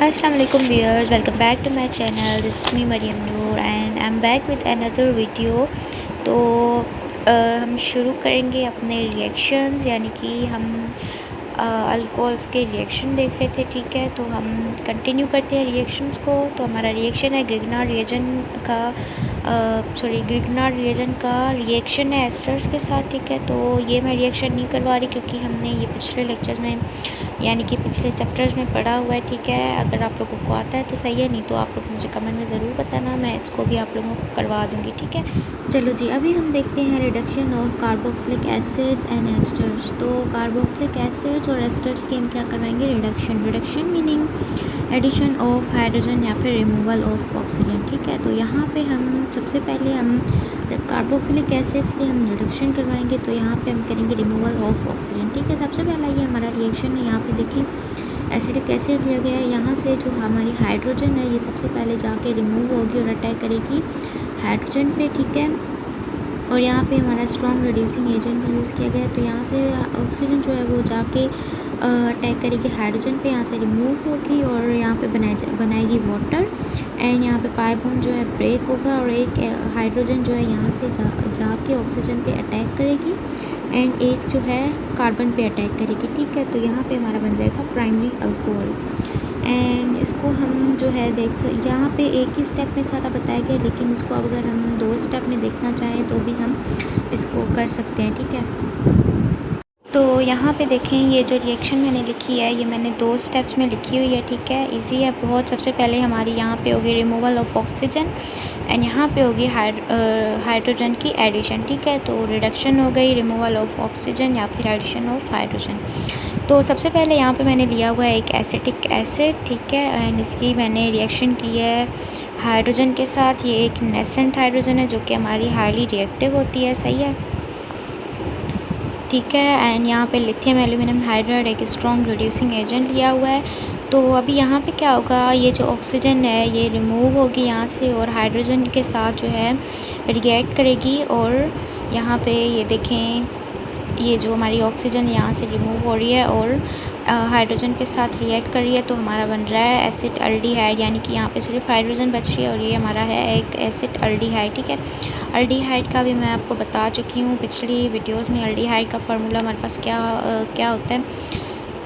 Assalamu alaikum viewers, welcome back to my channel. This is me Mariam Noor and I'm back with another video. तो हम शुरू करेंगे अपने reactions, यानी कि हम अल्कोहल्स के रिएक्शन देख रहे थे, ठीक है। तो हम कंटिन्यू करते हैं रिएक्शंस को। तो हमारा रिएक्शन है ग्रिग्नार्ड रिएजेंट का रिएक्शन है एस्टर्स के साथ, ठीक है। तो ये मैं रिएक्शन नहीं करवा रही क्योंकि हमने ये पिछले लेक्चर्स में यानी कि पिछले चैप्टर्स में पढ़ा हुआ है, ठीक है। अगर आप लोगों को आता है तो सही है, नहीं तो आप लोग मुझे कमेंट में ज़रूर बताना, मैं इसको भी आप लोगों को करवा दूँगी, ठीक है। चलो जी, अभी हम देखते हैं reduction of carboxylic acids and esters. तो कार्बोक्सिलिक एसिड्स और एस्टर्स की हम क्या करवाएंगे, reduction meaning addition of hydrogen या फिर रिमूवल ऑफ ऑक्सीजन, ठीक है। तो यहाँ पे हम सबसे पहले हम जब कार्बोक्सिलिक एसिड्स की हम रिडक्शन करवाएंगे तो यहाँ पे हम करेंगे रिमूवल ऑफ ऑक्सीजन, ठीक है। सबसे पहला ये हमारा रिएक्शन है, यहाँ पे देखिए एसिडिक एसिड लिया गया है। यहाँ से जो हमारी हाइड्रोजन है ये सबसे पहले जाके रिमूव होगी और अटैक करेगी हाइड्रोजन पे, ठीक है। और यहाँ पे हमारा स्ट्रॉन्ग रिड्यूसिंग एजेंट यूज़ किया गया है। तो यहाँ से ऑक्सीजन जो है वो जाके अटैक करेगी हाइड्रोजन पे, यहाँ से रिमूव होगी और यहाँ पे बनाएगी वाटर एंड यहाँ पे पाई बॉन्ड जो है ब्रेक होगा और एक हाइड्रोजन जो है यहाँ से जाके ऑक्सीजन पे अटैक करेगी एंड एक जो है कार्बन पे अटैक करेगी, ठीक है। तो यहाँ पे हमारा बन जाएगा प्राइमरी अल्कोहल एंड इसको हम जो है यहाँ पे एक ही स्टेप में सारा बताया गया, लेकिन इसको अगर हम 2 स्टेप में देखना चाहें तो भी हम इसको कर सकते हैं, ठीक है। तो यहाँ पे देखें ये जो रिएक्शन मैंने लिखी है ये मैंने 2 स्टेप्स में लिखी हुई है, ठीक है। इजी है बहुत। सबसे पहले हमारी यहाँ पे होगी रिमूवल ऑफ ऑक्सीजन एंड यहाँ पे होगी हाइड्रोजन की एडिशन, ठीक है। तो रिडक्शन हो गई, रिमूवल ऑफ ऑक्सीजन या फिर एडिशन ऑफ हाइड्रोजन। तो सबसे पहले यहाँ पे मैंने लिया हुआ है एक एसिटिक एसिड, ठीक है, एंड इसकी मैंने रिएक्शन की है हाइड्रोजन के साथ। ये एक नेसेंट हाइड्रोजन है जो कि हमारी हाईली रिएक्टिव होती है, सही है, ठीक है। एंड यहाँ पे लिथियम एल्यूमिनियम हाइड्राइड एक स्ट्रॉन्ग रिड्यूसिंग एजेंट लिया हुआ है। तो अभी यहाँ पे क्या होगा, ये जो ऑक्सीजन है ये रिमूव होगी यहाँ से और हाइड्रोजन के साथ जो है रिएक्ट करेगी और यहाँ पे ये देखें ये जो हमारी ऑक्सीजन यहाँ से रिमूव हो रही है और हाइड्रोजन के साथ रिएक्ट कर रही है। तो हमारा बन रहा है एसिड अल्डिहाइड, यानी कि यहाँ पे सिर्फ हाइड्रोजन बच रही है और ये हमारा है एक एसिड अल्डिहाइड, ठीक है। अल्डिहाइड का भी मैं आपको बता चुकी हूँ पिछली वीडियोस में। अल्डिहाइड का फार्मूला हमारे पास क्या होता है,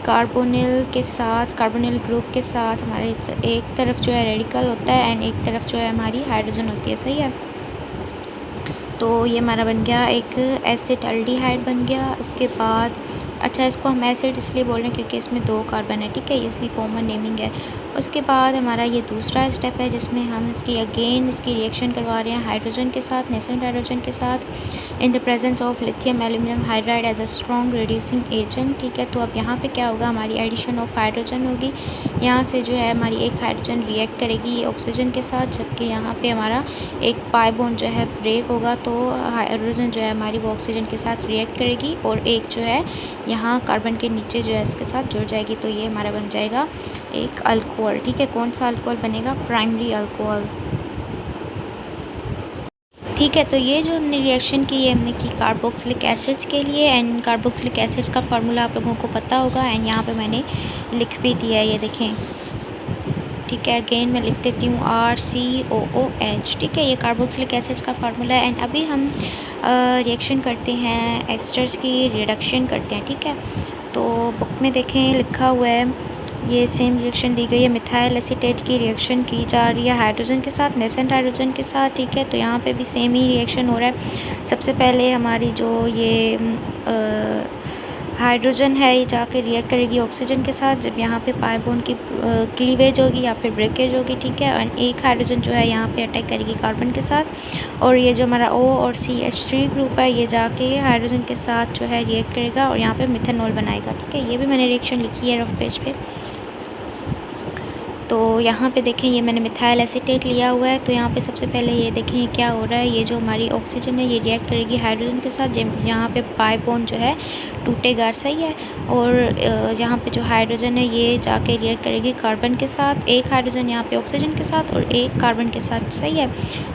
कार्बोनिल के साथ, कार्बोनिल ग्रुप के साथ हमारे एक तरफ जो है रेडिकल होता है एंड एक तरफ जो है हमारी हाइड्रोजन होती है, सही है। तो ये हमारा बन गया एक एसिड अल्डिहाइड बन गया। उसके बाद अच्छा, इसको हम एसिड इसलिए बोल रहे हैं क्योंकि इसमें 2 कार्बन है, ठीक है, ये इसकी कॉमन नेमिंग है। उसके बाद हमारा ये दूसरा स्टेप है जिसमें हम इसकी रिएक्शन करवा रहे हैं हाइड्रोजन के साथ, नेसेंट हाइड्रोजन के साथ in the presence of lithium aluminium hydride as a strong reducing agent, ठीक है। तो अब यहाँ पे क्या होगा, हमारी एडिशन ऑफ हाइड्रोजन होगी। यहाँ से जो है हमारी एक हाइड्रोजन रिएक्ट करेगी ऑक्सीजन के साथ, जबकि यहाँ पे हमारा एक पाई बॉन्ड जो है ब्रेक होगा। तो हाइड्रोजन जो है हमारी वो ऑक्सीजन के साथ रिएक्ट करेगी और एक जो है यहाँ कार्बन के नीचे जो है इसके साथ जुड़ जाएगी। तो ये हमारा बन जाएगा एक अल्कोहल, ठीक है। कौन सा अल्कोहल बनेगा, प्राइमरी अल्कोहल, ठीक है। तो ये जो हमने रिएक्शन की ये हमने की कार्बोक्सिलिक एसिड्स के लिए एंड कार्बोक्सिलिक एसिड्स का फार्मूला आप लोगों को पता होगा एंड यहाँ पे मैंने लिख भी दिया है, ये देखें, ठीक है। अगेन मैं लिख देती हूँ RCOOH, ठीक है। ये कार्बोक्सिलिक एसिड्स का फार्मूला है एंड अभी हम रिएक्शन करते हैं एस्टर्स की, रिडक्शन करते हैं, ठीक है। तो बुक में देखें लिखा हुआ है ये सेम रिएक्शन दी गई है, मिथाइल एसीटेट की रिएक्शन की जा रही है हाइड्रोजन के साथ, नेसेंट हाइड्रोजन के साथ, ठीक है। तो यहाँ पे भी सेम ही रिएक्शन हो रहा है। सबसे पहले हमारी जो ये हाइड्रोजन है ये जाके रिएक्ट करेगी ऑक्सीजन के साथ, जब यहाँ पे पाई बॉन्ड की क्लीवेज होगी या फिर ब्रेकेज होगी, ठीक है। और एक हाइड्रोजन जो है यहाँ पे अटैक करेगी कार्बन के साथ और ये जो हमारा O और CH3 ग्रुप है ये जाके हाइड्रोजन के साथ जो है रिएक्ट करेगा और यहाँ पे मिथेनॉल बनाएगा, ठीक है। ये भी मैंने रिएक्शन लिखी है रफ पेज पे। तो यहाँ पे देखें ये मैंने मिथाइल एसीटेट लिया हुआ है। तो यहाँ पे सबसे पहले ये देखें क्या हो रहा है, ये जो हमारी ऑक्सीजन है ये रिएक्ट करेगी हाइड्रोजन के साथ। यहाँ पे पाई बॉन्ड जो है टूटेगा, सही है। और यहाँ पे जो हाइड्रोजन है ये जाके रिएक्ट करेगी कार्बन के साथ, एक हाइड्रोजन यहाँ पे ऑक्सीजन के साथ और एक कार्बन के साथ, सही है।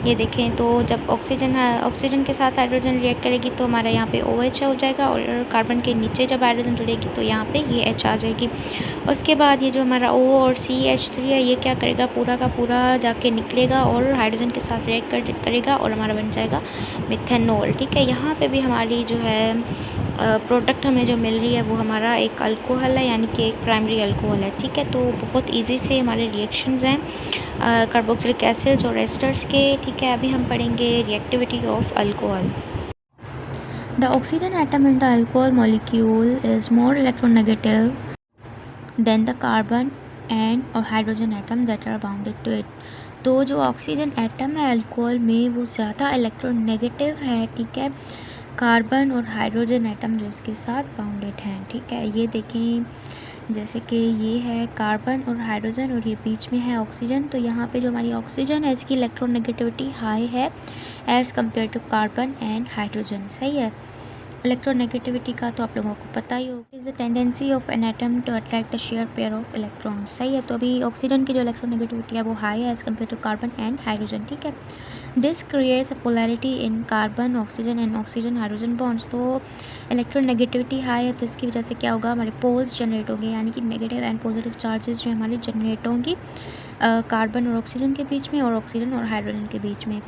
ये देखें तो जब ऑक्सीजन के साथ हाइड्रोजन रिएक्ट करेगी तो हमारा यहाँ पे OH हो जाएगा, और कार्बन के नीचे जब हाइड्रोजन जुड़ेगी तो यहाँ पे ये H आ जाएगी। उसके बाद ये जो हमारा O और CH3 है ये क्या करेगा, पूरा का पूरा जाके निकलेगा और हाइड्रोजन के साथ रिएक्ट करेगा और हमारा बन जाएगा मिथेनॉल, ठीक है। यहाँ पे भी हमारी जो है प्रोडक्ट हमें जो मिल रही है वो हमारा एक अल्कोहल है, यानी कि एक प्राइमरी अल्कोहल है, ठीक है। तो बहुत इजी से हमारे रिएक्शंस हैं कार्बोक्सिलिक एसिड्स और एस्टर्स के, ठीक है। अभी हम पढ़ेंगे reactivity of alcohol. The oxygen atom in the alcohol molecule is more electronegative than the carbon and और hydrogen atom that are bounded to it. तो जो ऑक्सीजन एटम है अल्कोहल में वो ज़्यादा इलेक्ट्रोनेगेटिव है, ठीक है, कार्बन और हाइड्रोजन एटम जो इसके साथ बाउंडेड हैं, ठीक है। ये देखें जैसे कि ये है कार्बन और हाइड्रोजन और ये बीच में है ऑक्सीजन। तो यहाँ पे जो हमारी ऑक्सीजन है इसकी इलेक्ट्रोनेगेटिविटी हाई है as compare to carbon and hydrogen, सही है। इलेक्ट्रोनेगेटिविटी का तो आप लोगों को पता ही होगा, is the tendency of an atom to attract the share pair of electrons, सही है। तो अभी ऑक्सीजन की जो इलेक्ट्रोनेगेटिविटी है वो हाई है as compare to carbon and hydrogen, ठीक है। This creates a polarity in carbon oxygen and oxygen hydrogen bonds. तो इलेक्ट्रोनेगेटिविटी हाई है तो इसकी वजह से क्या होगा, हमारे पोल्स जनरेट होंगे, यानी कि नेगेटिव एंड पॉजिटिव चार्जेस जो हमारी जनरेट होंगी कार्बन और ऑक्सीजन के बीच में और ऑक्सीजन और हाइड्रोजन के बीच में।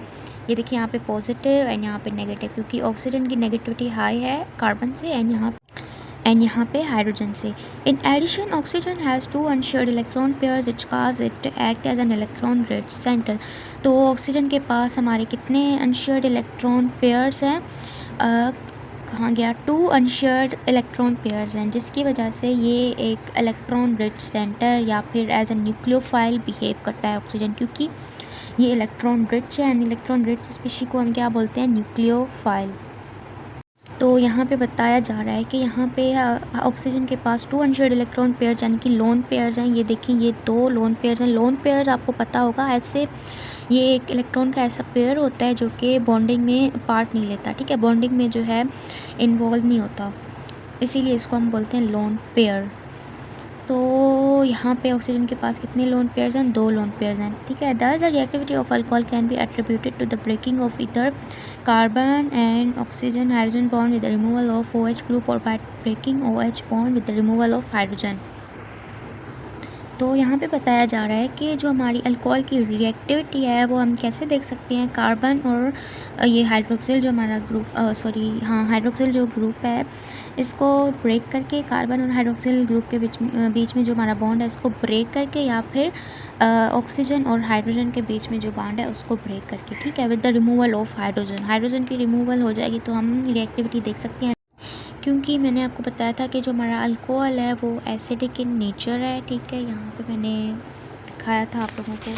ये देखिए यहाँ पे पॉजिटिव एंड यहाँ पे नेगेटिव, क्योंकि ऑक्सीजन की नेगेटिविटी हाई है कार्बन से एंड यहाँ पे हाइड्रोजन से। In addition oxygen has 2 unshared electron pairs which cause it to act as an electron rich centre. तो ऑक्सीजन के पास हमारे कितने अनशेयर्ड इलेक्ट्रॉन पेयर्स हैं, कहाँ गया, 2 अनशेयर्ड इलेक्ट्रॉन पेयर्स हैं, जिसकी वजह से ये एक इलेक्ट्रॉन रिच सेंटर या फिर एज ए न्यूक्लियोफाइल बिहेव करता है ऑक्सीजन, क्योंकि ये इलेक्ट्रॉन रिच है एंड इलेक्ट्रॉन रिच स्पीशी को हम क्या बोलते हैं, न्यूक्लियोफाइल। तो यहाँ पे बताया जा रहा है कि यहाँ पे ऑक्सीजन के पास 2 अनशेयर्ड इलेक्ट्रॉन पेयर्स यानी कि लोन पेयर्स हैं। ये देखें ये 2 लोन पेयर्स हैं। लोन पेयर्स आपको पता होगा, ऐसे ये एक इलेक्ट्रॉन का ऐसा पेयर होता है जो कि बॉन्डिंग में पार्ट नहीं लेता, ठीक है, बॉन्डिंग में जो है इन्वॉल्व नहीं होता, इसीलिए इसको हम बोलते हैं लोन पेयर। तो यहाँ पे ऑक्सीजन के पास कितने लोन पेयर्स हैं, 2 लोन पेयर्स हैं, ठीक है। Thus the reactivity of alcohol can be attributed to the breaking of either carbon and oxygen hydrogen bond with the removal of OH group और by breaking OH bond with the removal of hydrogen. तो यहाँ पे बताया जा रहा है कि जो हमारी अल्कोहल की रिएक्टिविटी है वो हम कैसे देख सकते हैं, कार्बन और ये हाइड्रोक्सिल जो हमारा ग्रुप हाइड्रोक्सिल जो ग्रुप है इसको ब्रेक करके, कार्बन और हाइड्रोक्सिल ग्रुप के बीच में जो हमारा बॉन्ड है इसको ब्रेक करके, या फिर ऑक्सीजन और हाइड्रोजन के बीच में जो बॉन्ड है उसको ब्रेक करके, ठीक है, with the removal of hydrogen की रिमूवल हो जाएगी तो हम रिएक्टिविटी देख सकते हैं। क्योंकि मैंने आपको बताया था कि जो हमारा अल्कोहल है वो एसिडिक इन नेचर है, ठीक है। यहाँ पे मैंने दिखाया था आप लोगों को,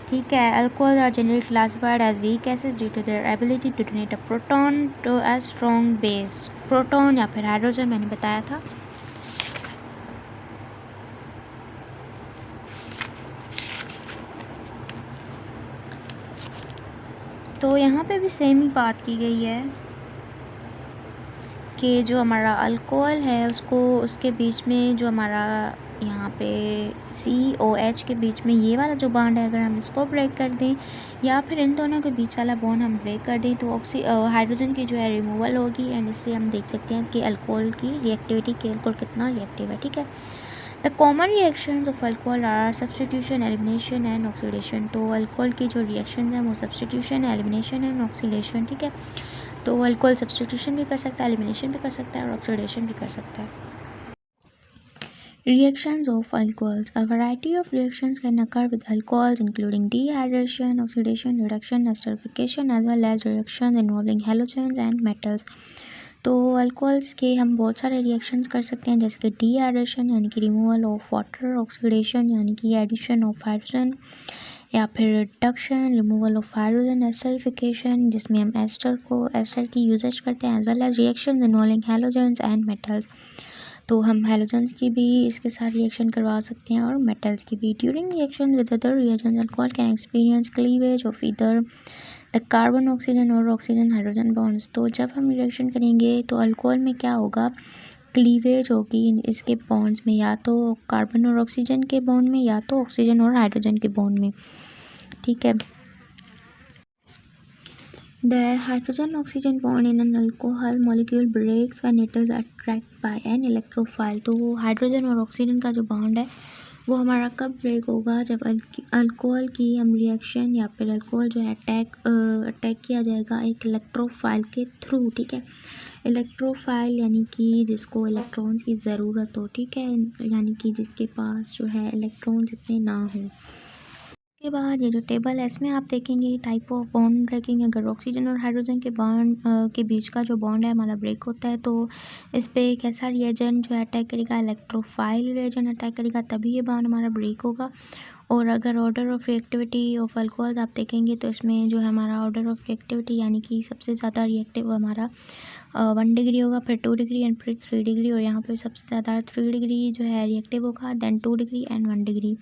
ठीक है। Alcohol are generally classified as weak acid due to their ability to donate a proton to a strong base, proton या फिर हाइड्रोजन मैंने बताया था। तो यहाँ पे भी सेम ही बात की गई है कि जो हमारा अल्कोहल है उसके बीच में जो हमारा यहाँ पे COH के बीच में ये वाला जो बॉन्ड है अगर हम इसको ब्रेक कर दें या फिर इन दोनों के बीच वाला बॉन्ड हम ब्रेक कर दें तो हाइड्रोजन की जो है रिमूवल होगी एंड इससे हम देख सकते हैं कि अल्कोहल की रिएक्टिविटी कि अल्कोहल कितना रिएक्टिव है, ठीक है। The common reactions of alcohol are substitution, elimination and oxidation. तो अल्कोहल की जो रिएक्शंस हैं वो सब्स्टिट्यूशन, एलिमिनेशन एंड ऑक्सीडेशन, ठीक है। तो अल्कोहल सब्स्टिट्यूशन भी कर सकता है, एलिमिनेशन भी कर सकता है और ऑक्सीडेशन भी कर सकता है। Reactions of alcohols. A variety of reactions can occur with alcohols including dehydration, oxidation, reduction, esterification as well as reactions involving halogens and metals. तो अल्कोहल्स के हम बहुत सारे रिएक्शंस कर सकते हैं जैसे कि डीहाइड्रेशन यानी कि रिमूवल ऑफ वाटर, ऑक्सीडेशन यानी कि एडिशन ऑफ हाइड्रोजन, या फिर reduction, removal of hydrogen, esterification जिसमें हम एस्टर की यूजेज करते हैं, as well as reactions involving halogens and metals. तो हम हैलोजन्स की भी इसके साथ रिएक्शन करवा सकते हैं और मेटल्स की भी। During reaction with other reagents alcohol can experience cleavage of either the carbon oxygen और ऑक्सीजन हाइड्रोजन बॉन्ड्स। तो जब हम रिएक्शन करेंगे तो अल्कोहल में क्या होगा, क्लीवेज होगी इसके बॉन्ड्स में, या तो कार्बन और ऑक्सीजन के बॉन्ड में या तो ऑक्सीजन और हाइड्रोजन के बॉन्ड में, ठीक है। The hydrogen-oxygen bond in an alcohol molecule breaks when it is attracted by an electrophile। तो हाइड्रोजन और ऑक्सीजन का जो बॉन्ड है वो हमारा कब ब्रेक होगा, जब अल्कोहल की हम रिएक्शन या फिर अल्कोहल जो है अटैक किया जाएगा एक इलेक्ट्रोफाइल के थ्रू, ठीक है। इलेक्ट्रोफाइल यानी कि जिसको इलेक्ट्रॉन्स की ज़रूरत हो, ठीक है, यानी कि जिसके पास जो है इलेक्ट्रॉन्स इतने ना हो। के बाद ये जो टेबल है इसमें आप देखेंगे टाइप ऑफ बॉन्ड ब्रेकिंग। अगर ऑक्सीजन और हाइड्रोजन के बॉन्ड के बीच का जो बॉन्ड है हमारा ब्रेक होता है तो इस पर कैसा रिएजेंट जो है अटैक करेगा, इलेक्ट्रोफाइल रिएजेंट अटैक करेगा, तभी ये बॉन्ड हमारा ब्रेक होगा। और अगर order of reactivity of alcohol आप देखेंगे तो इसमें जो है हमारा ऑर्डर ऑफ रिएक्टिविटी यानी कि सबसे ज़्यादा रिएक्टिव हमारा 1 डिग्री होगा, फिर 2 डिग्री एंड फिर 3 डिग्री, और यहाँ पे सबसे ज़्यादा 3 डिग्री जो है रिएक्टिव होगा, देन 2 डिग्री एंड 1 डिग्री।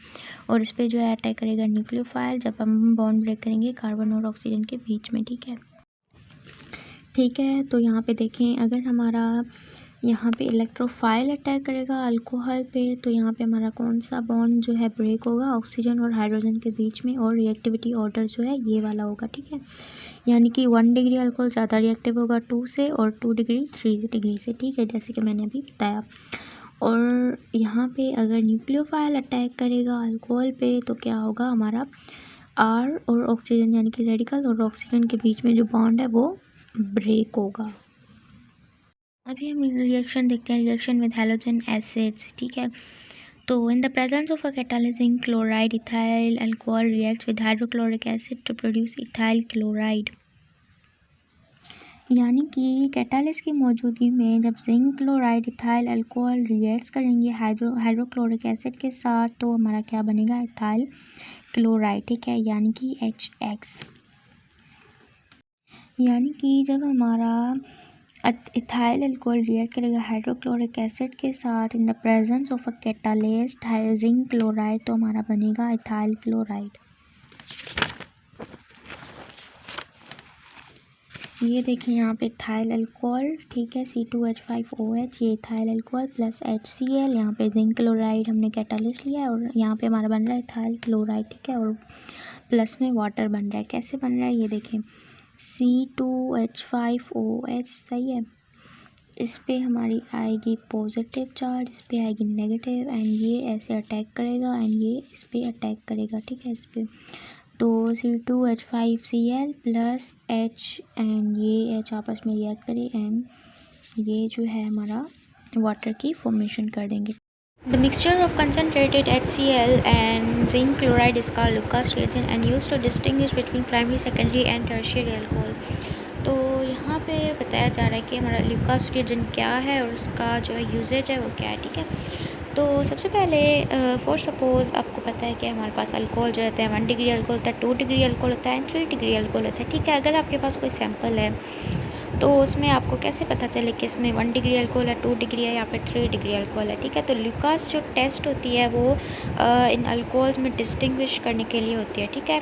और इस पर जो है अटैक करेगा न्यूक्लियोफाइल जब हम बॉन्ड ब्रेक करेंगे कार्बन और ऑक्सीजन के बीच में, ठीक है। ठीक है, तो यहाँ पे देखें अगर हमारा यहाँ पे इलेक्ट्रोफाइल अटैक करेगा अल्कोहल पे तो यहाँ पे हमारा कौन सा बॉन्ड जो है ब्रेक होगा, ऑक्सीजन और हाइड्रोजन के बीच में, और रिएक्टिविटी ऑर्डर जो है ये वाला होगा, ठीक है। यानी कि 1 डिग्री अल्कोहल ज़्यादा रिएक्टिव होगा 2 से और 2 डिग्री 3 डिग्री से, ठीक है, जैसे कि मैंने अभी बताया। और यहाँ पे अगर न्यूक्लियोफाइल अटैक करेगा अल्कोहल पे तो क्या होगा, हमारा आर और ऑक्सीजन यानी कि रेडिकल और ऑक्सीजन के बीच में जो बॉन्ड है वो ब्रेक होगा। अभी हम रिएक्शन देखते हैं, रिएक्शन विद हैलोजन एसिड्स, ठीक है। तो in the presence of a catalysing chloride ethyl alcohol reacts with hydrochloric acid to produce ethyl chloride. यानी कि कैटालिस्ट की मौजूदगी में जब zinc chloride ethyl alcohol reacts करेंगे हाइड्रोक्लोरिक एसिड के साथ तो हमारा क्या बनेगा, इथाइल क्लोराइड, ठीक है, यानी कि HX। यानी कि जब हमारा इथाइल अल्कोहल रिएक्ट करेगा हाइड्रोक्लोरिक एसिड के साथ in the presence of a catalyst zinc chloride तो हमारा बनेगा इथाइल क्लोराइड। ये देखें यहाँ पे इथाइल अल्कोहल, ठीक है, C2H5OH, ये इथाइल अल्कोहल प्लस HCl, यहाँ पे जिंक क्लोराइड हमने कैटालिस्ट लिया है और यहाँ पे हमारा बन रहा है इथाइल क्लोराइड, ठीक है, और प्लस में वाटर बन रहा है। कैसे बन रहा है ये देखें, C2H5OH, सही है, इस पे हमारी आएगी पॉजिटिव चार्ज, इस पे आएगी नेगेटिव, एंड ये ऐसे अटैक करेगा एंड ये इस पे अटैक करेगा, ठीक है, इस पे। तो C2H5Cl प्लस H एंड ये H आपस में रिएक्ट करे एंड ये जो है हमारा वाटर की फॉर्मेशन कर देंगे। The mixture of concentrated HCl and zinc chloride is called Lucas reagent and used to distinguish between primary, secondary and tertiary alcohol। तो यहाँ पे बताया जा रहा है कि हमारा ल्यूकास रिएजेंट क्या है और उसका जो यूजेज है वो क्या है, ठीक है। तो सबसे पहले फॉर सपोज़ आपको पता है कि हमारे पास अल्कोहल जो रहता है 1 डिग्री अल्कोहल होता है, 2 डिग्री अल्कोहल होता है एंड 3 डिग्री अल्कोहल होता है, ठीक है। अगर आपके पास कोई सैम्पल है तो उसमें आपको कैसे पता चले कि इसमें 1 डिग्री अल्कोहल है, 2 डिग्री है या फिर 3 डिग्री अल्कोहल है, ठीक है। तो ल्यूकास जो टेस्ट होती है वो इन अल्कोहल्स में डिस्टिंग्विश करने के लिए होती है, ठीक है।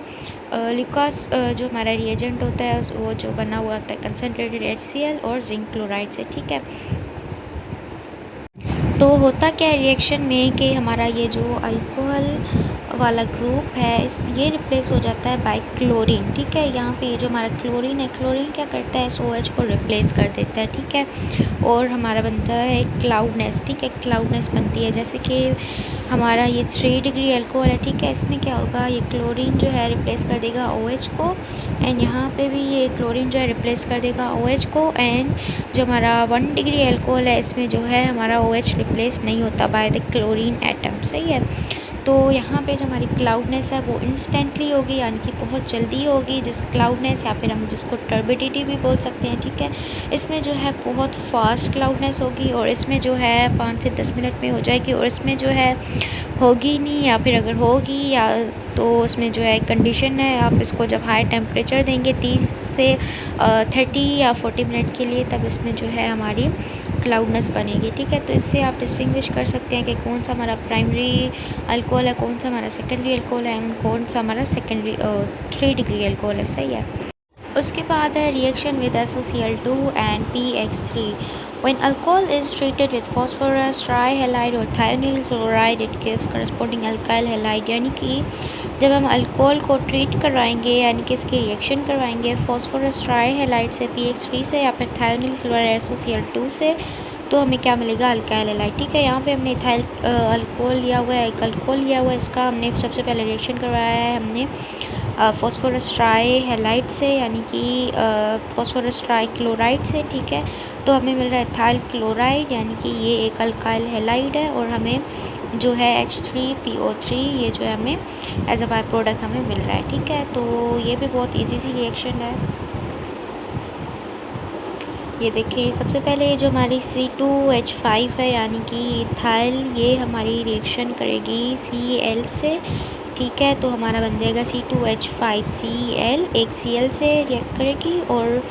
ल्यूकास जो हमारा रिएजेंट होता है वो जो बना हुआ होता है कंसनट्रेटेड HCl और जिंक क्लोराइड से, ठीक है। तो होता क्या है रिएक्शन में कि हमारा ये जो अल्कोहल वाला ग्रुप है ये रिप्लेस हो जाता है बाय क्लोरीन, ठीक है। यहाँ पे ये जो हमारा क्लोरीन है, क्लोरीन क्या करता है, SOH को रिप्लेस कर देता है, ठीक है, और हमारा बनता है क्लाउडनेस, ठीक है, क्लाउडनेस बनती है। जैसे कि हमारा ये 3 डिग्री अल्कोहल है, ठीक है, इसमें क्या होगा, ये क्लोरीन जो है रिप्लेस कर देगा OH को एंड यहाँ पे भी ये क्लोरीन जो है रिप्लेस कर देगा OH को, एंड जो हमारा 1 डिग्री अल्कोहल है इसमें जो है हमारा OH रिप्लेस नहीं होता बाय द क्लोरीन एटम, सही है। तो यहाँ पे जो हमारी क्लाउडनेस है वो इंस्टेंटली होगी, यानी कि बहुत जल्दी होगी, जिस क्लाउडनेस या फिर हम जिसको टर्बिडिटी भी बोल सकते हैं, ठीक है। इसमें जो है बहुत फास्ट क्लाउडनेस होगी और इसमें जो है 5 से 10 मिनट में हो जाएगी और इसमें जो है होगी नहीं, या फिर अगर होगी या तो उसमें जो है कंडीशन है, आप इसको जब हाई टेम्परेचर देंगे 30 से 30 या 40 मिनट के लिए, तब इसमें जो है हमारी क्लाउडनेस बनेगी। ठीक है, तो इससे आप डिस्टिंग्विश कर सकते हैं कि कौन सा हमारा प्राइमरी अल्कोहल है, कौन सा हमारा सेकेंडरी अल्कोहल है, कौन सा हमारा सेकेंडरी 3 डिग्री अल्कोहल है। सही है। उसके बाद है reaction with SOCl2 and PX3। When alcohol is treated with phosphorus trihalide or thionyl chloride, it gives corresponding alkyl halide। यानी कि जब हम अल्कोहल को ट्रीट करवाएंगे, यानी कि इसकी रिएक्शन करवाएंगे फास्फोरस ट्राइहैलाइड से, PX3 से, या फिर थायोनिल क्लोराइड SOCl2 से, तो हमें क्या मिलेगा? Alkyl halide. ठीक है, यहाँ पे हमने इथाइल अल्कोहल लिया हुआ है, एक अल्कोहल लिया हुआ है, इसका हमने सबसे पहले रिएक्शन करवाया है हमने फास्फोरस ट्राइहैलाइड से, यानी कि फास्फोरस ट्राइक्लोराइड से। ठीक है, तो हमें मिल रहा है इथाइल क्लोराइड, यानी कि ये एक अल्काइल हैलाइड है, और हमें जो है H3PO3 ये जो है हमें एज अ बाय प्रोडक्ट हमें मिल रहा है। ठीक है, तो ये भी बहुत इजी सी रिएक्शन है। ये देखें, सबसे पहले ये जो हमारी C2H5 है, यानी कि इथाइल, ये हमारी रिएक्शन करेगी Cl से। ठीक है, तो हमारा बन जाएगा C2H5Cl, एक Cl से रिएक्ट करेगी, और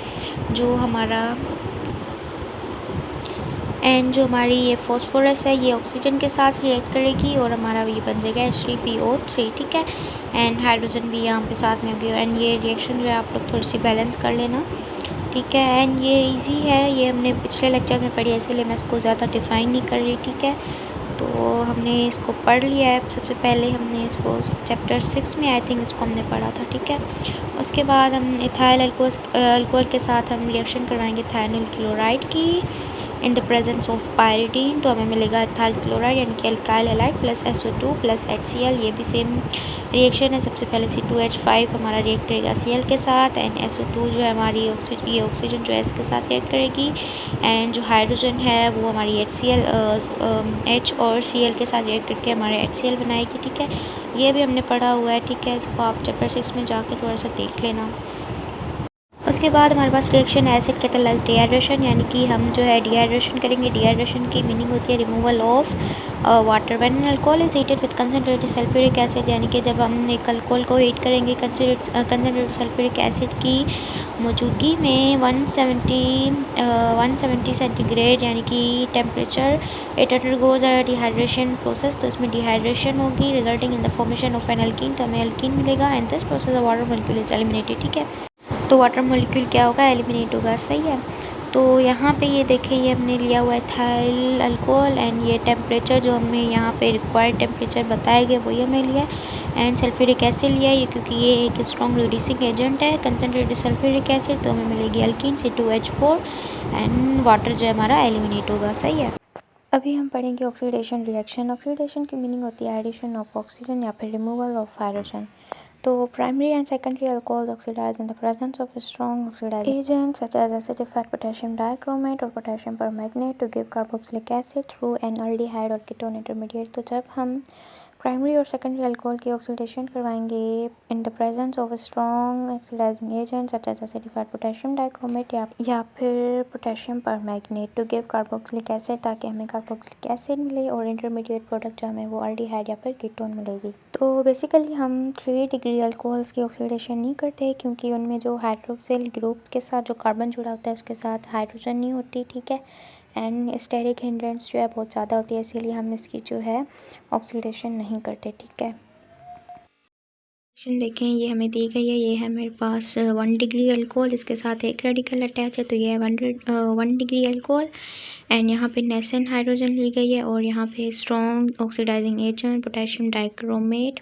जो हमारा जो हमारी ये फास्फोरस है, ये ऑक्सीजन के साथ रिएक्ट करेगी, और हमारा ये बन जाएगा H3PO3। ठीक है, एंड हाइड्रोजन भी यहाँ पे साथ में होगी, एंड ये रिएक्शन जो है आप लोग थोड़ी सी बैलेंस कर लेना। ठीक है, एंड ये इजी है, ये हमने पिछले लेक्चर में पढ़ी है, इसलिए मैं इसको ज़्यादा डिफ़ाइन नहीं कर रही। ठीक है, तो हमने इसको पढ़ लिया है। सबसे पहले हमने इसको चैप्टर 6 में आई थिंक इसको हमने पढ़ा था। ठीक है, उसके बाद हम इथाइल अल्कोहल के साथ हम रिएक्शन करवाएंगे थायोनिल क्लोराइड की इन द प्रेजेंस ऑफ पायरिडीन, तो हमें मिलेगा इथाइल क्लोराइड, यानी कि alkyl halide plus SO2 plus HCl। ये भी सेम रिएक्शन है। सबसे पहले C2H5 हमारा रिएक्ट करेगा Cl के साथ, एंड SO2 जो है हमारी ये ऑक्सीजन जो है इसके साथ रिएक्ट करेगी, एंड जो हाइड्रोजन है वो हमारी HCl H और Cl के साथ रिएक्ट करके हमारे HCl बनाएगी। ठीक है, ये भी हमने पढ़ा हुआ है। ठीक है, इसको आप चैप्टर 6 में जाके थोड़ा सा देख लेना। उसके बाद हमारे पास रिएक्शन एसिड कैटालाइज डिहाइड्रेशन, यानी कि हम जो है डिहाइड्रेशन करेंगे। डिहाइड्रेशन की मीनिंग होती है removal of water. When an alcohol is heated with concentrated sulphuric acid, यानी कि जब हम एक अल्कोहल को हीट करेंगे कंसनट्रेटेड सल्फ्यूरिक एसिड की मौजूदगी में 170 सेंटीग्रेड यानी कि temperature, it undergoes a dehydration process. तो इसमें डिहाइड्रेशन होगी resulting in the formation of an alkene, तो हमें अल्कीन मिलेगा, and this process of water molecule is eliminated. ठीक है, तो वाटर मॉलिक्यूल क्या होगा? एलिमिनेट होगा। सही है, तो यहाँ पे ये देखें, ये हमने लिया हुआ है इथाइल अल्कोहल, एंड ये टेम्परेचर जो हमें यहाँ पे रिक्वायर्ड टेम्परेचर बताया गया वही हमें लिया है, एंड सल्फ्यूरिक एसिड लिया है ये, क्योंकि ये एक स्ट्रॉन्ग रिड्यूसिंग एजेंट है कंसनट्रेटेड सल्फ्यूरिक एसिड, तो हमें मिलेगी अल्कीन C2H4, एंड वाटर जो है हमारा एलिमिनेट होगा। सही है, अभी हम पढ़ेंगे ऑक्सीडेशन रिएक्शन। ऑक्सीडेशन की मीनिंग होती है एडिशन ऑफ ऑक्सीजन या फिर रिमूवल ऑफ हाइड्रोजन। तो primary and secondary alcohols oxidize in the presence of strong oxidizing agents such as acidified potassium dichromate or potassium permanganate to give carboxylic acid through an aldehyde or ketone intermediate। तो जब हम primary और secondary alcohol की oxidation करवाएंगे in the presence of strong oxidising agent such as acidified potassium dichromate या फिर potassium permanganate to give carboxylic acid, ताकि हमें कार्बोक्सिलिक एसिड मिले, और इंटरमीडिएट प्रोडक्ट जो हमें वो अल्डिहाइड या फिर कीटोन मिलेगी। तो बेसिकली हम 3 डिग्री अल्कोहल्स की ऑक्सीडेशन नहीं करते, क्योंकि उनमें जो हाइड्रोक्सिल ग्रुप के साथ जो कार्बन जुड़ा होता है उसके साथ हाइड्रोजन नहीं होती। ठीक है, एंड स्टेरिक हिंड्रेंस जो है बहुत ज़्यादा होती है, इसीलिए हम इसकी जो है ऑक्सीडेशन नहीं करते। ठीक है, देखें, ये हमें दी गई है, ये है मेरे पास 1 डिग्री अल्कोहल, इसके साथ एक रेडिकल अटैच है, तो ये है 1 डिग्री अल्कोहल, एंड यहाँ पे नेसेंट हाइड्रोजन ली गई है, और यहाँ पे strong oxidising agent potassium dichromate,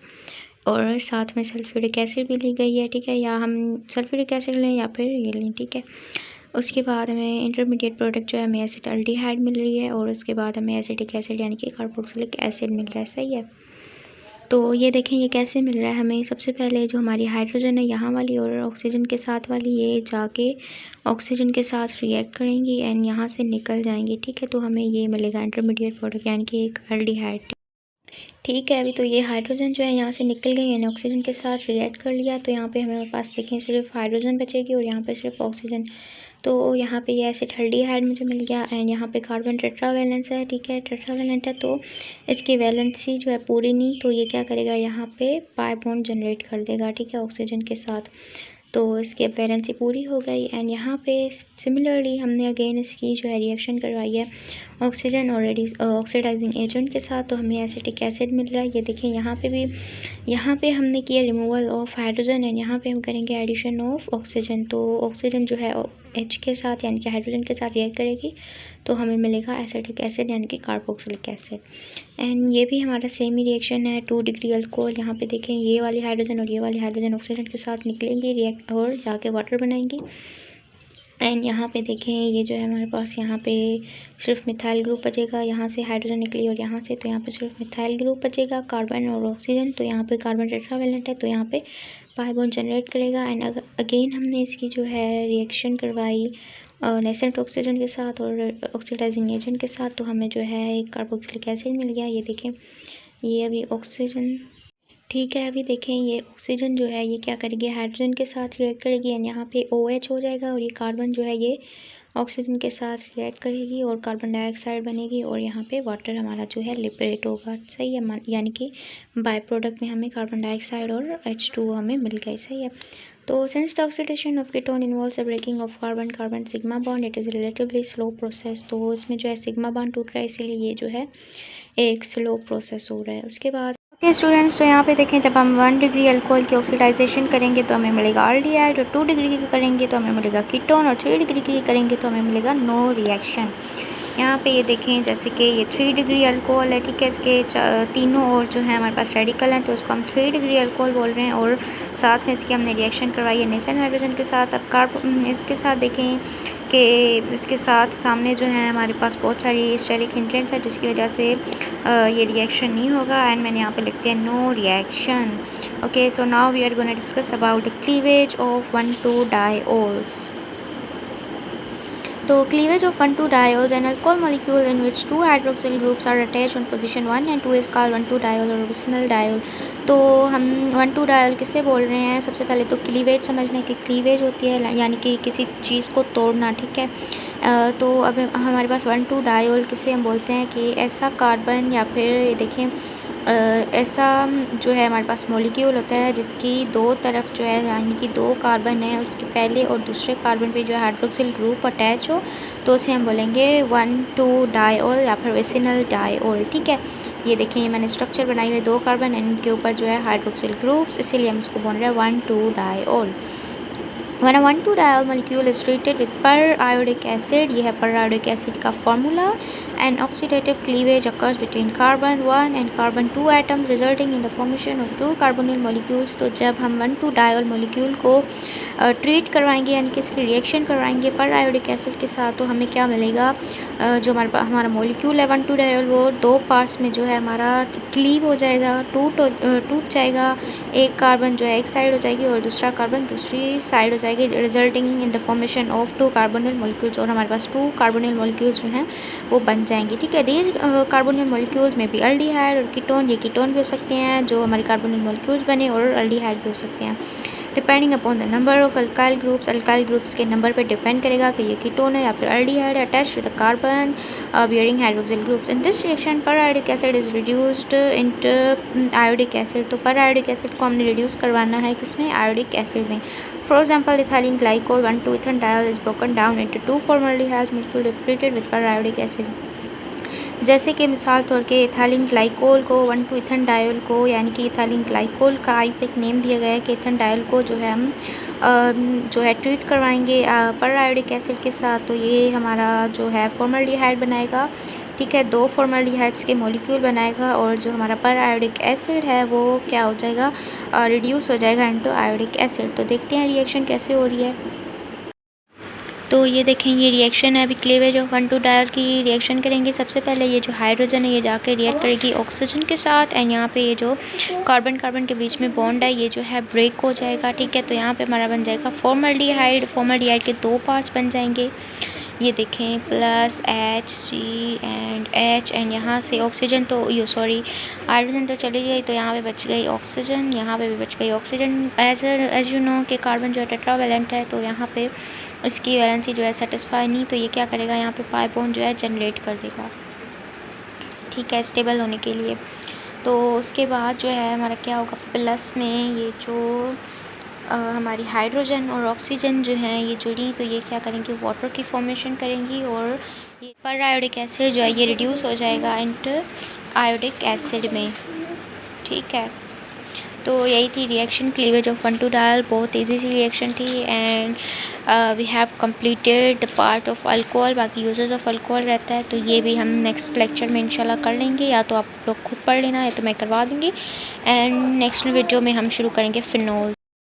और साथ में सल्फ्यूरिक एसिड भी ली गई है। ठीक है, या हम सल्फ्यूरिक एसिड लें या फिर ये लें। ठीक है, उसके बाद हमें इंटरमीडिएट प्रोडक्ट जो है हमें एसिटाल्डिहाइड मिल रही है, और उसके बाद हमें एसिटिक एसिड यानी कि कार्बोक्सिलिक एसिड मिल रहा है। सही है, तो ये देखें ये कैसे मिल रहा है हमें। सबसे पहले जो हमारी हाइड्रोजन है यहाँ वाली और ऑक्सीजन के साथ वाली, ये जाके ऑक्सीजन के साथ रिएक्ट करेंगी एंड यहाँ से निकल जाएंगी। ठीक है, तो हमें ये मिलेगा इंटरमीडिएट प्रोडक्ट यानी कि एक एल्डिहाइड। ठीक है, अभी तो ये हाइड्रोजन जो है यहाँ से निकल गई, यानी ऑक्सीजन के साथ रिएक्ट कर लिया, तो यहाँ पे हमारे पास देखें सिर्फ हाइड्रोजन बचेगी और यहाँ पे सिर्फ ऑक्सीजन तो यहाँ पे ये एसिटाल्डिहाइड मुझे मिल गया एंड यहाँ पे कार्बन टेट्रावैलेंस है, ठीक है, टेट्रावैलेंट है तो इसकी वैलेंसी जो है पूरी नहीं, तो ये क्या करेगा यहाँ पे पाई बॉन्ड जनरेट कर देगा, ठीक है, ऑक्सीजन के साथ। तो इसकी अब वैलेंसी पूरी हो गई एंड यहाँ पे सिमिलरली हमने अगेन इसकी जो है रिएक्शन करवाई है ऑक्सीजन और ऑक्सीडाइजिंग एजेंट के साथ, तो हमें एसिटिक एसिड मिल रहा है। ये देखें यहाँ पे भी, यहाँ पे हमने किया रिमूवल ऑफ हाइड्रोजन एंड यहाँ पे हम करेंगे एडिशन ऑफ ऑक्सीजन। तो ऑक्सीजन जो है H के साथ यानी कि हाइड्रोजन के साथ रिएक्ट करेगी तो हमें मिलेगा एसिटिक एसिड यानी कि कार्बोक्सिलिक एसिड। एंड ये भी हमारा सेम ही रिएक्शन है 2 डिग्री अल्कोहल। यहाँ पे देखें ये वाली हाइड्रोजन और ये वाली हाइड्रोजन ऑक्सीजन के साथ निकलेंगी रिएक्ट और जाके वाटर बनाएंगी। एंड यहाँ पे देखें ये जो है हमारे पास यहाँ पे सिर्फ मिथाइल ग्रुप बचेगा, यहाँ से हाइड्रोजन निकली और यहाँ से, तो यहाँ पे सिर्फ मिथाइल ग्रुप बचेगा, कार्बन और ऑक्सीजन। तो यहाँ पे कार्बन टेट्रावैलेंट है तो यहाँ पे पाई बॉन्ड जनरेट करेगा एंड अगेन हमने इसकी जो है रिएक्शन करवाई नेसेंट ऑक्सीजन के साथ और ऑक्सीडाइजिंग एजेंट के साथ, तो हमें जो है एक कार्बोक्सिलिक एसिड मिल गया। ये देखें ये अभी ऑक्सीजन, ठीक है, अभी देखें ये ऑक्सीजन जो है ये क्या करेगी हाइड्रोजन के साथ रिएक्ट करेगी एंड यहाँ पे OH हो जाएगा और ये कार्बन जो है ये ऑक्सीजन के साथ रिएक्ट करेगी और कार्बन डाइऑक्साइड बनेगी और यहाँ पे वाटर हमारा जो है लिबरेट होगा, सही है, यानी कि बाय प्रोडक्ट में हमें कार्बन डाइऑक्साइड और H2O हमें मिल गई, सही है। तो since the oxidation of ketone involves the breaking of carbon carbon sigma bond, it is relatively slow process. तो इसमें जो है सिग्मा बॉन्ड टूट रहा है इसीलिए ये जो है एक स्लो प्रोसेस हो रहा है। उसके बाद ओके स्टूडेंट्स, तो यहाँ पे देखें जब हम 1 डिग्री अल्कोहल की ऑक्सीडाइजेशन करेंगे तो हमें मिलेगा आल्डिहाइड और 2 डिग्री की करेंगे तो हमें मिलेगा कीटोन और 3 डिग्री की करेंगे तो हमें मिलेगा नो रिएक्शन। यहाँ पे ये देखें जैसे कि ये 3 डिग्री अल्कोहल है, ठीक है, इसके तीनों और जो है हमारे पास रेडिकल हैं तो उसको हम 3 डिग्री अल्कोहल बोल रहे हैं और साथ में इसकी हमने रिएक्शन करवाई है नेसेंट हाइड्रोजन के साथ। अब इसके साथ देखें कि इसके साथ सामने जो है हमारे पास बहुत सारी स्टेरिक हिंड्रेंस है जिसकी वजह से ये रिएक्शन नहीं होगा एंड मैंने यहाँ पे लिखते हैं no reaction. Okay, so now we are gonna discuss about the cleavage of 1,2-diols। तो cleavage of 1,2-diols, an alcohol molecule in which 2 hydroxyl groups are attached on position 1 and 2 is called 1,2-diol और vicinal diol। तो हम 1,2-diol किसे बोल रहे हैं, सबसे पहले तो क्लीवेज समझने की, क्लीवेज होती है यानी कि किसी चीज़ को तोड़ना, ठीक है। तो अब हमारे पास 1,2-diol किसे हम बोलते हैं कि ऐसा कार्बन या फिर देखें ऐसा जो है हमारे पास मॉलिक्यूल होता है जिसकी दो तरफ जो है यानी कि 2 कार्बन है उसके पहले और दूसरे कार्बन पे जो है हाइड्रोक्सिल ग्रुप अटैच हो तो उसे हम बोलेंगे 1,2-diol या फिर विसिनल डायोल, ठीक है। ये देखें ये मैंने स्ट्रक्चर बनाई हुई 2 कार्बन एंड इनके ऊपर जो है हाइड्रोक्सिल ग्रुप्स, इसीलिए हम इसको बोल रहे हैं 1,2-diol। When a 1,2-diol molecule is treated with per-iodic acid, ये है per-iodic acid का formula, and oxidative cleavage occurs between carbon 1 and carbon 2 atoms resulting in the formation of 2 carbonyl molecules। तो जब हम 1,2-diol molecule को treat करवाएंगे यानी कि इसकी रिएक्शन करवाएंगे per-iodic acid के साथ तो हमें क्या मिलेगा, जो हमारा मोलिक्यूल है 1,2-diol वो 2 पार्ट्स में जो है हमारा क्लीव हो जाएगा, टूट जाएगा। एक कार्बन जो है एक साइड हो जाएगी और दूसरा कार्बन दूसरी साइड हो जाएगी, resulting in the formation of 2 carbonyl molecules और हमारे पास 2 कार्बोनिल मॉलिक्यूल्स जो हैं वो बन जाएंगी, ठीक है। दीज कार्बोनिल मॉलिक्यूल्स में भी अल्डिहाइड और कीटोन, ये कीटोन भी हो सकते हैं जो हमारे कार्बोनिल मॉलिक्यूल्स बने और अल्डिहाइड भी हो सकते हैं depending upon the number of alkyl groups. Alkyl groups के नंबर पर डिपेंड करेगा कि ये कीटोन है या फिर aldehyde attached to the carbon bearing hydroxyl groups. In this reaction periodic acid is reduced into iodic acid. तो periodic acid को हमने रिड्यूस करवाना है किसमें, आयोडिक एसिड में। For example ethylene glycol 1,2-ethanediol is broken down into 2 formaldehyde molecule treated with पर iodic acid. जैसे कि मिसाल तौर के इथाइलिन ग्लाइकोल को 1,2-ethanediol को यानी कि इथाइलिन ग्लाइकोल का आईयूपीएक नेम दिया गया है कि इथेनडाइल को जो है हम जो है ट्रीट करवाएंगे पर आयोडिक एसिड के साथ तो ये हमारा जो है फॉर्मल्डिहाइड बनाएगा, ठीक है, 2 फॉर्मल्डिहाइड्स के मॉलिक्यूल बनाएगा और जो हमारा पर आयोडिक एसिड है वो क्या हो जाएगा, रिड्यूस हो जाएगा इनटू आयोडिक एसिड। तो देखते हैं रिएक्शन कैसे हो रही है। तो ये देखें ये रिएक्शन है, अभी क्लीवेज ऑफ 1,2-diol की रिएक्शन करेंगे। सबसे पहले ये जो हाइड्रोजन है ये जाके रिएक्ट करेगी ऑक्सीजन के साथ एंड यहाँ पे ये जो कार्बन कार्बन के बीच में बॉन्ड है ये जो है ब्रेक हो जाएगा, ठीक है। तो यहाँ पे हमारा बन जाएगा फॉर्मल्डिहाइड। फॉर्मल्डिहाइड के 2 पार्ट्स बन जाएंगे ये देखें प्लस H एंड यहाँ से ऑक्सीजन तो हाइड्रोजन तो चली गई, तो यहाँ पे बच गई ऑक्सीजन, यहाँ पे भी बच गई ऑक्सीजन। एज यू नो कि कार्बन जो है टेट्रावेलेंट है, तो यहाँ पे इसकी वैलेंसी जो है सेटिस्फाई नहीं, तो ये क्या करेगा, यहाँ पे पाई बॉन्ड जो है जनरेट कर देगा, ठीक है, स्टेबल होने के लिए। तो उसके बाद जो है हमारा क्या होगा, प्लस में ये जो हमारी हाइड्रोजन और ऑक्सीजन जो हैं ये जुड़ी, तो ये क्या करेंगी, वाटर की फॉर्मेशन करेंगी, और ये पर आयोडिक एसिड जो है ये रिड्यूस हो जाएगा इंटू आयोडिक एसिड में, ठीक है। तो यही थी रिएक्शन, क्लीवेज ऑफ 1,2-डायल, बहुत ईजी सी रिएक्शन थी। And we have completed the part of alcohol. बाकी यूजेस ऑफ अल्कोहल रहता है, तो ये भी हम नेक्स्ट लेक्चर में इंशाल्लाह कर लेंगे, या तो आप लोग खुद पढ़ लेना या तो मैं करवा दूँगी। एंड नेक्स्ट वीडियो में हम शुरू करेंगे फिनोल।